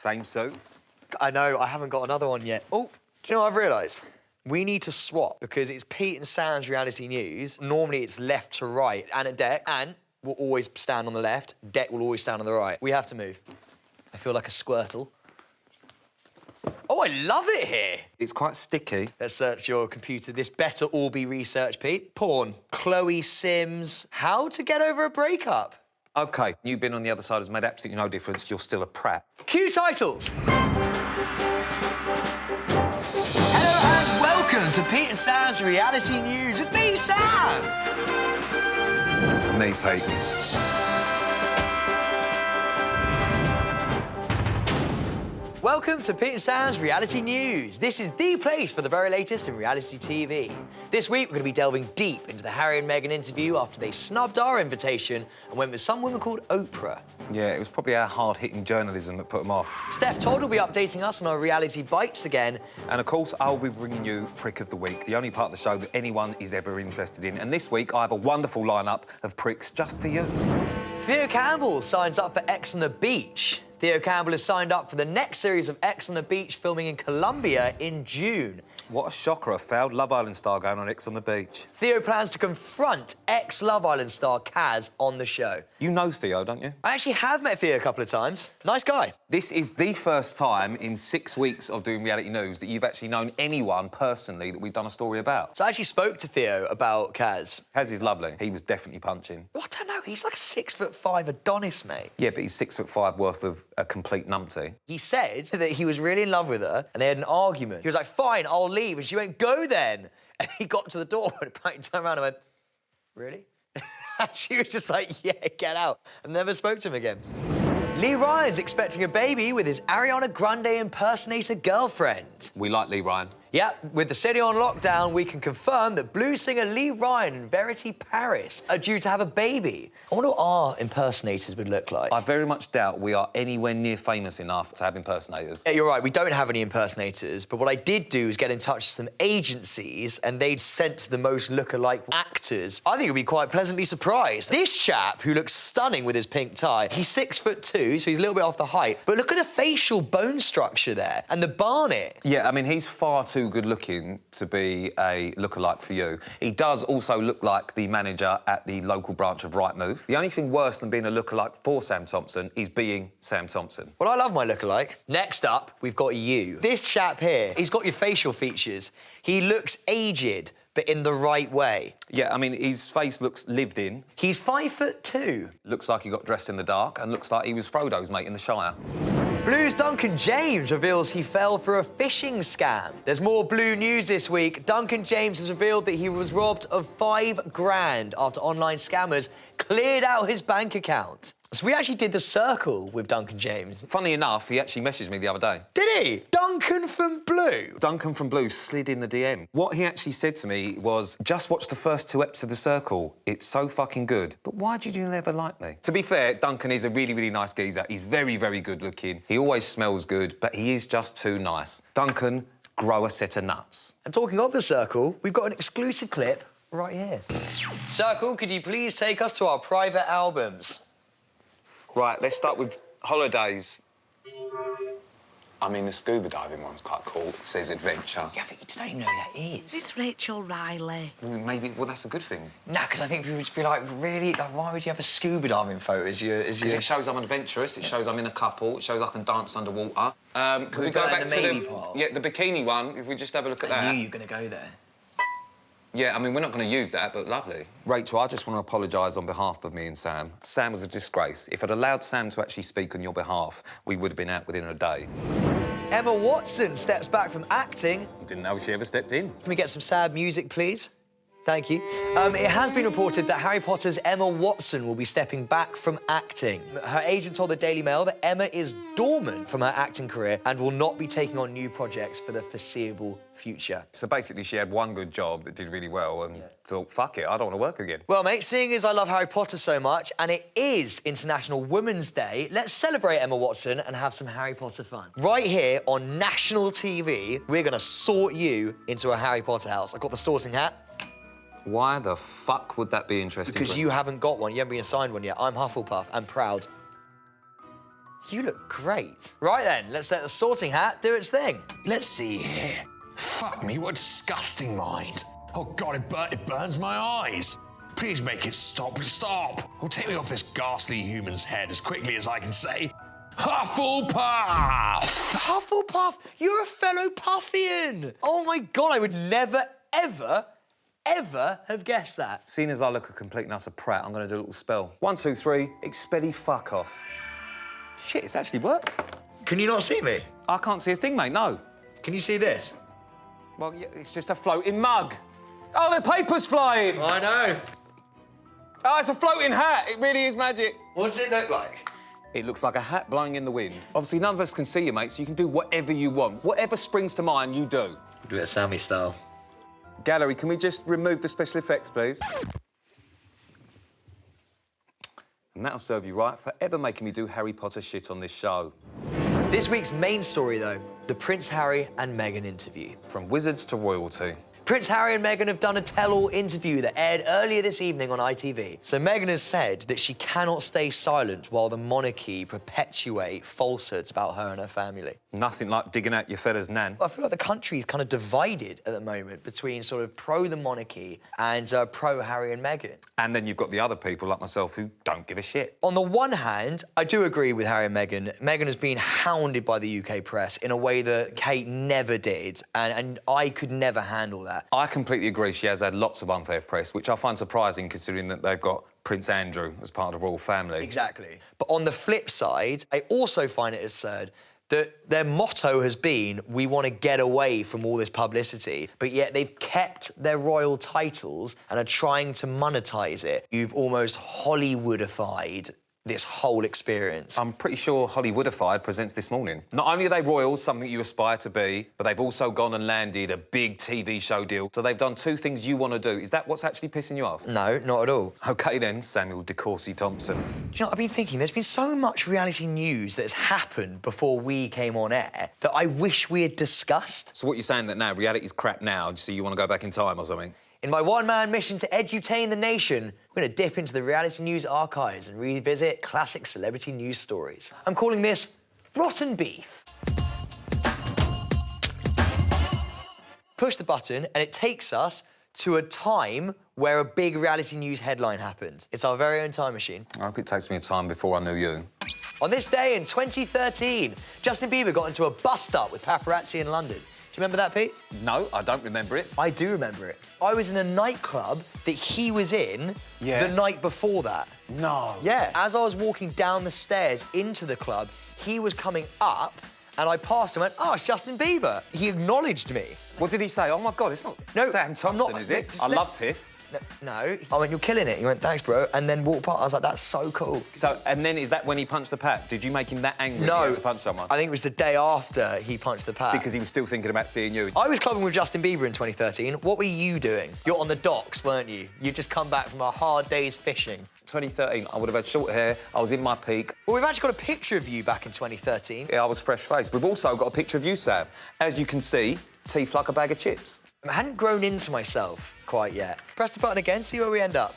Same suit. I know, I haven't got another one yet. Oh, do you know what I've realised? We need to swap because it's Pete and Sam's reality news. Normally it's left to right. And at Deck, Ant will always stand on the left. Deck will always stand on the right. We have to move. I feel like a Squirtle. Oh, I love it here. It's quite sticky. Let's search your computer. This better all be research, Pete. Porn. Chloe Sims. How to get over a breakup. OK, you being on the other side has made absolutely no difference. You're still a prat. Cue titles. Hello and welcome to Pete and Sam's reality news with me, Sam. Me, Pete. Welcome to Pete and Sam's reality news. This is the place for the very latest in reality TV. This week, we're going to be delving deep into the Harry and Meghan interview after they snubbed our invitation and went with some woman called Oprah. Yeah, it was probably our hard-hitting journalism that put them off. Steff Todd will be updating us on our reality bites again. And, of course, I'll be bringing you Prick of the Week, the only part of the show that anyone is ever interested in. And this week, I have a wonderful lineup of pricks just for you. Theo Campbell signs up for X on the Beach. Theo Campbell has signed up for the next series of X on the Beach filming in Colombia in June. What a shocker, a failed Love Island star going on X on the Beach. Theo plans to confront ex-Love Island star Kaz on the show. You know Theo, don't you? I actually have met Theo a couple of times. Nice guy. This is the first time in 6 weeks of doing reality news that you've actually known anyone personally that we've done a story about. So I actually spoke to Theo about Kaz. Kaz is lovely. He was definitely punching. Oh, I don't know, he's like a 6'5" Adonis, mate. Yeah, but he's 6'5" worth of a complete numpty. He said that he was really in love with her and they had an argument. He was like, fine, I'll leave. And she went, go then. And he got to the door and apparently turned around and went, really? And she was just like, yeah, get out. And never spoke to him again. Lee Ryan's expecting a baby with his Ariana Grande impersonator girlfriend. We like Lee Ryan. Yeah, with the city on lockdown, we can confirm that blues singer Lee Ryan and Verity Paris are due to have a baby. I wonder what our impersonators would look like. I very much doubt we are anywhere near famous enough to have impersonators. Yeah, you're right, we don't have any impersonators, but what I did do is get in touch with some agencies and they'd sent the most look-alike actors. I think you'll be quite pleasantly surprised. This chap, who looks stunning with his pink tie, he's 6'2", so he's a little bit off the height, but look at the facial bone structure there and the barnet. Yeah, I mean, he's far too good-looking to be a look-alike for you. He does also look like the manager at the local branch of Rightmove. The only thing worse than being a look-alike for Sam Thompson is being Sam Thompson. Well, I love my look-alike. Next up, we've got you. This chap here, he's got your facial features. He looks aged, but in the right way. Yeah, I mean, his face looks lived in. He's 5'2". Looks like he got dressed in the dark and looks like he was Frodo's mate in the Shire. Blue's Duncan James reveals he fell for a phishing scam. There's more Blue news this week. Duncan James has revealed that he was robbed of $5,000 after online scammers cleared out his bank account. So we actually did The Circle with Duncan James. Funny enough, he actually messaged me the other day. Did he? Duncan from Blue? Duncan from Blue slid in the DM. What he actually said to me was, just watch the first 2 episodes of The Circle. It's so fucking good. But why did you never like me? To be fair, Duncan is a really, really nice geezer. He's very, very good looking. He always smells good, but he is just too nice. Duncan, grow a set of nuts. And talking of The Circle, we've got an exclusive clip right here. Circle, could you please take us to our private albums? Right, let's start with holidays. I mean, the scuba diving one's quite cool. It says adventure. Yeah, but you just don't even know who that is. It's Rachel Riley. Maybe, well, that's a good thing. Nah, because I think people would just be like, really? Like, why would you have a scuba diving photo as your... Because it shows I'm adventurous, it shows I'm in a couple, it shows I can dance underwater. Can we go back to the bikini one, if we just have a look at that? I knew you were going to go there. Yeah, I mean, we're not going to use that, but lovely. Rachel, I just want to apologise on behalf of me and Sam. Sam was a disgrace. If I'd allowed Sam to actually speak on your behalf, we would have been out within a day. Emma Watson steps back from acting. Didn't know she ever stepped in. Can we get some sad music, please? Thank you. It has been reported that Harry Potter's Emma Watson will be stepping back from acting. Her agent told the Daily Mail that Emma is dormant from her acting career and will not be taking on new projects for the foreseeable future. So basically, she had one good job that did really well and thought, fuck it, I don't want to work again. Well, mate, seeing as I love Harry Potter so much and it is International Women's Day, let's celebrate Emma Watson and have some Harry Potter fun. Right here on national TV, we're going to sort you into a Harry Potter house. I've got the sorting hat. Why the fuck would that be interesting? Because you haven't got one. You haven't been assigned one yet. I'm Hufflepuff. I'm proud. You look great. Right then, let's let the sorting hat do its thing. Let's see here. Fuck me, what a disgusting mind. Oh God, it burns my eyes. Please make it stop. Or take me off this ghastly human's head as quickly as I can say, Hufflepuff! Hufflepuff, you're a fellow Puffian. Oh my God, I would never, ever have guessed that. Seeing as I look a complete and utter prat, I'm going to do a little spell. 1, 2, 3, expelli fuck off. Shit, it's actually worked. Can you not see me? I can't see a thing, mate, no. Can you see this? Well, yeah, it's just a floating mug. Oh, the paper's flying! I know. Oh, it's a floating hat. It really is magic. What does it look like? It looks like a hat blowing in the wind. Obviously, none of us can see you, mate, so you can do whatever you want. Whatever springs to mind, you do. Do it Sammy style. Gallery, can we just remove the special effects, please? And that'll serve you right, forever making me do Harry Potter shit on this show. This week's main story, though, the Prince Harry and Meghan interview. From wizards to royalty. Prince Harry and Meghan have done a tell-all interview that aired earlier this evening on ITV. So Meghan has said that she cannot stay silent while the monarchy perpetuate falsehoods about her and her family. Nothing like digging out your fella's nan. I feel like the country is kind of divided at the moment between sort of pro the monarchy and pro Harry and Meghan. And then you've got the other people like myself who don't give a shit. On the one hand, I do agree with Harry and Meghan. Meghan has been hounded by the UK press in a way that Kate never did, and I could never handle that. I completely agree. She has had lots of unfair press, which I find surprising considering that they've got Prince Andrew as part of the royal family. Exactly. But on the flip side, I also find it absurd that their motto has been, we want to get away from all this publicity, but yet they've kept their royal titles and are trying to monetize it. You've almost Hollywoodified this whole experience. I'm pretty sure Hollywoodified presents this morning. Not only are they royals, something you aspire to be, but they've also gone and landed a big TV show deal. So they've done two things you want to do. Is that what's actually pissing you off? No, not at all. OK then, Samuel de Courcy Thompson. Do you know, I've been thinking, there's been so much reality news that has happened before we came on air that I wish we had discussed. So what you're saying that now, reality's crap now, so you want to go back in time or something? In my one-man mission to edutain the nation, we're going to dip into the reality news archives and revisit classic celebrity news stories. I'm calling this Rotten Beef. Push the button and it takes us to a time where a big reality news headline happened. It's our very own time machine. I hope it takes me a time before I knew you. On this day in 2013, Justin Bieber got into a bust-up with paparazzi in London. Do you remember that, Pete? No, I don't remember it. I do remember it. I was in a nightclub that he was in the night before that. No. Yeah. As I was walking down the stairs into the club, he was coming up and I passed him and went, oh, it's Justin Bieber. He acknowledged me. What did he say? Oh, my God, it's not Sam Thompson, is it? I love Tiff. No. I went, you're killing it. He went, thanks, bro. And then walked past. I was like, that's so cool. So, and then is that when he punched the pat? Did you make him that angry No. he had to punch someone? I think it was the day after he punched the pat. Because he was still thinking about seeing you. I was clubbing with Justin Bieber in 2013. What were you doing? You're on the docks, weren't you? You'd just come back from a hard day's fishing. 2013, I would have had short hair. I was in my peak. Well, we've actually got a picture of you back in 2013. Yeah, I was fresh-faced. We've also got a picture of you, Sam. As you can see, teeth like a bag of chips. I hadn't grown into myself quite yet. Press the button again, see where we end up.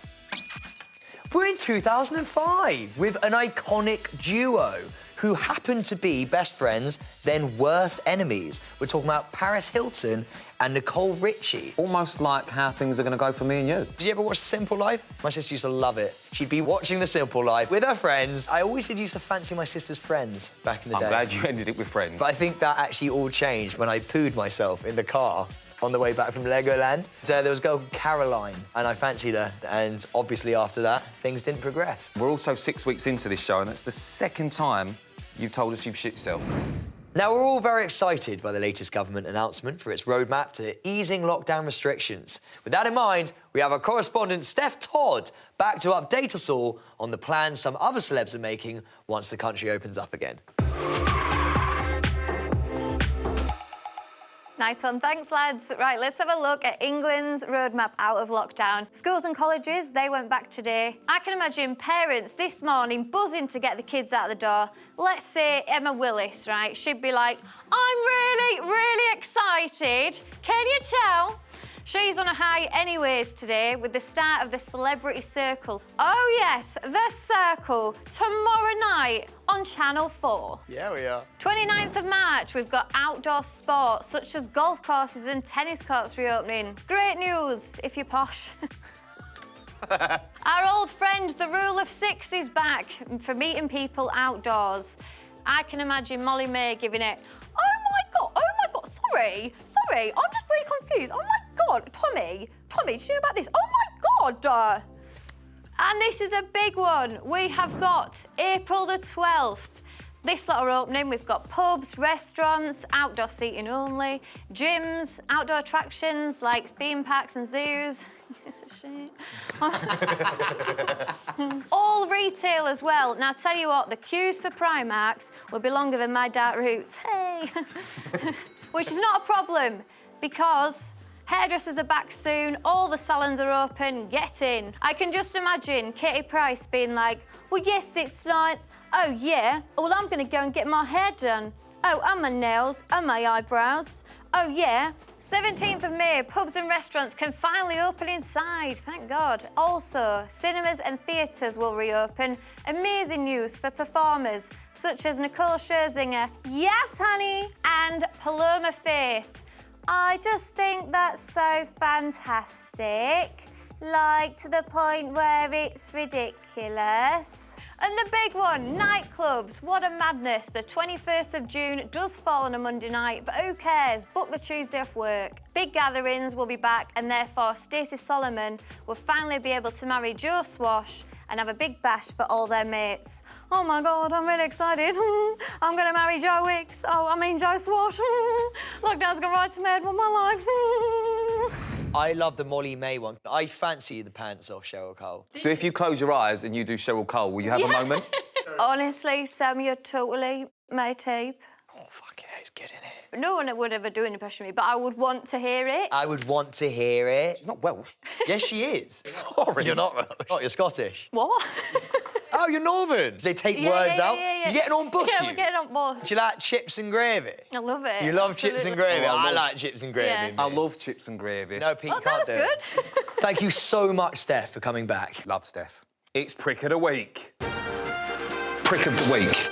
We're in 2005 with an iconic duo who happened to be best friends, then worst enemies. We're talking about Paris Hilton and Nicole Richie. Almost like how things are going to go for me and you. Did you ever watch Simple Life? My sister used to love it. She'd be watching The Simple Life with her friends. I always used to fancy my sister's friends back in the day. I'm glad you ended it with friends. But I think that actually all changed when I pooed myself in the car on the way back from Legoland. So there was a girl called Caroline, and I fancied her, and obviously after that, things didn't progress. We're also 6 weeks into this show, and that's the second time you've told us you've shit yourself. Now, we're all very excited by the latest government announcement for its roadmap to easing lockdown restrictions. With that in mind, we have our correspondent, Steff Todd, back to update us all on the plans some other celebs are making once the country opens up again. Nice one. Thanks, lads. Right, let's have a look at England's roadmap out of lockdown. Schools and colleges, they went back today. I can imagine parents this morning buzzing to get the kids out the door. Let's say Emma Willis, right? She'd be like, I'm really, really excited. Can you tell? She's on a high anyways today with the start of the Celebrity Circle. Oh yes, The Circle, tomorrow night on Channel 4. Yeah, we are. 29th of March, we've got outdoor sports such as golf courses and tennis courts reopening. Great news if you're posh. Our old friend, the Rule of Six, is back for meeting people outdoors. I can imagine Molly May giving it, oh my God, sorry, I'm just really confused. Oh my God, Tommy, did you know about this? Oh my God. And this is a big one. We have got April the 12th. This lot are opening. We've got pubs, restaurants, outdoor seating only, gyms, outdoor attractions like theme parks and zoos. It's a shit. All retail as well. Now, I tell you what, the queues for Primarks will be longer than my dark routes. Hey! Which is not a problem, because hairdressers are back soon, all the salons are open, get in. I can just imagine Katie Price being like, well, yes, it's like, oh, yeah, well, I'm going to go and get my hair done. Oh, and my nails, and my eyebrows. Oh, yeah. 17th of May, pubs and restaurants can finally open inside, thank God. Also, cinemas and theatres will reopen. Amazing news for performers such as Nicole Scherzinger, yes, honey, and Paloma Faith. I just think that's so fantastic. Like, to the point where it's ridiculous. And the big one, nightclubs. What a madness. The 21st of June does fall on a Monday night, but who cares? Book the Tuesday off work. Big gatherings will be back, and therefore Stacey Solomon will finally be able to marry Joe Swash and have a big bash for all their mates. Oh my God, I'm really excited. I'm gonna marry Joe Wicks. Joe Swash. Lockdown's gone right to me, with my life. I love the Molly May one. I fancy the pants off Cheryl Cole. So if you close your eyes and you do Cheryl Cole, will you have a moment? Honestly, Sam, you're totally my type. Oh, fucking hell, it's good, isn't it? But no one would ever do an impression of me, but I would want to hear it. I would want to hear it. She's not Welsh. Yes, she is. Sorry. You're not Welsh. Oh, you're Scottish. What? Oh, you're Northern. They take words out. Yeah. You're getting on bus, Yeah, you? we're getting on bus. Do you like chips and gravy? I love it. You love chips and gravy? Oh, I like chips and gravy, Yeah. mate. I love chips and gravy. No, Pete, Oh, you that can't was do it. good. Thank you so much, Steff, for coming back. Love Steff. It's Prick of the Week. Prick of the Week.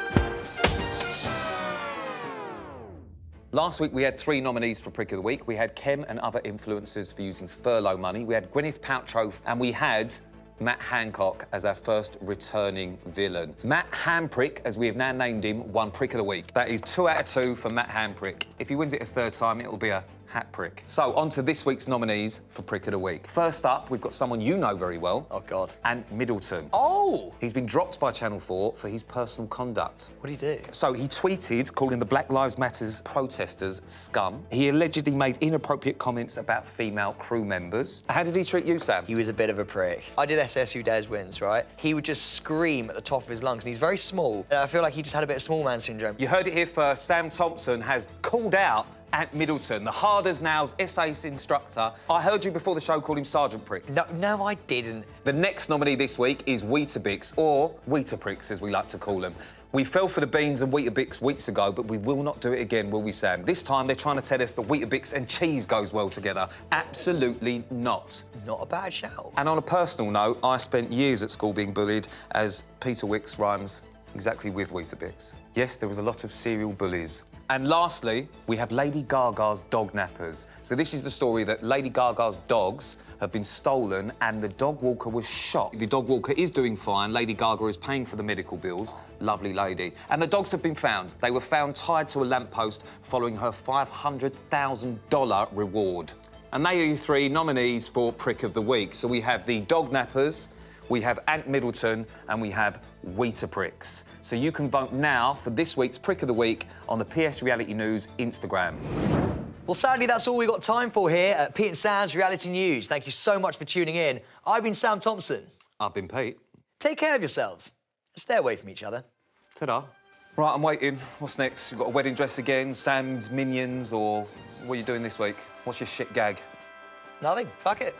Last week, we had 3 nominees for Prick of the Week. We had Kem and other influencers for using furlough money. We had Gwyneth Paltrow, and we had Matt Hancock as our first returning villain. Matt Handprick, as we have now named him, won Prick of the Week. That is 2 out of 2 for Matt Handprick. If he wins it a 3rd time, it'll be a hat prick. So, on to this week's nominees for Prick of the Week. First up, we've got someone you know very well. Oh, God. Ant Middleton. Oh! He's been dropped by Channel 4 for his personal conduct. What did he do? So he tweeted calling the Black Lives Matters protesters scum. He allegedly made inappropriate comments about female crew members. How did he treat you, Sam? He was a bit of a prick. I did SSU Des Wins, right? He would just scream at the top of his lungs, and he's very small. And I feel like he just had a bit of small man syndrome. You heard it here first. Sam Thompson has called out Ant Middleton, the hard as nails SAS instructor. I heard you before the show call him Sergeant Prick. No, I didn't. The next nominee this week is Weetabix, or Weetapricks, as we like to call them. We fell for the beans and Weetabix weeks ago, but we will not do it again, will we, Sam? This time they're trying to tell us that Weetabix and cheese goes well together. Absolutely not. Not a bad shout. And on a personal note, I spent years at school being bullied, as Peter Wicks rhymes exactly with Weetabix. Yes, there was a lot of serial bullies. And lastly, we have Lady Gaga's dog nappers. So this is the story that Lady Gaga's dogs have been stolen and the dog walker was shot. The dog walker is doing fine. Lady Gaga is paying for the medical bills. Lovely lady. And the dogs have been found. They were found tied to a lamppost following her $500,000 reward. And they are your 3 nominees for Prick of the Week. So we have the dog nappers, we have Ant Middleton, and we have Weetapricks. So you can vote now for this week's Prick of the Week on the PS Reality News Instagram. Well, sadly, that's all we've got time for here at Pete and Sam's Reality News. Thank you so much for tuning in. I've been Sam Thompson. I've been Pete. Take care of yourselves. Stay away from each other. Ta-da. Right, I'm waiting. What's next? You've got a wedding dress again, Sam's Minions, or what are you doing this week? What's your shit gag? Nothing. Fuck it.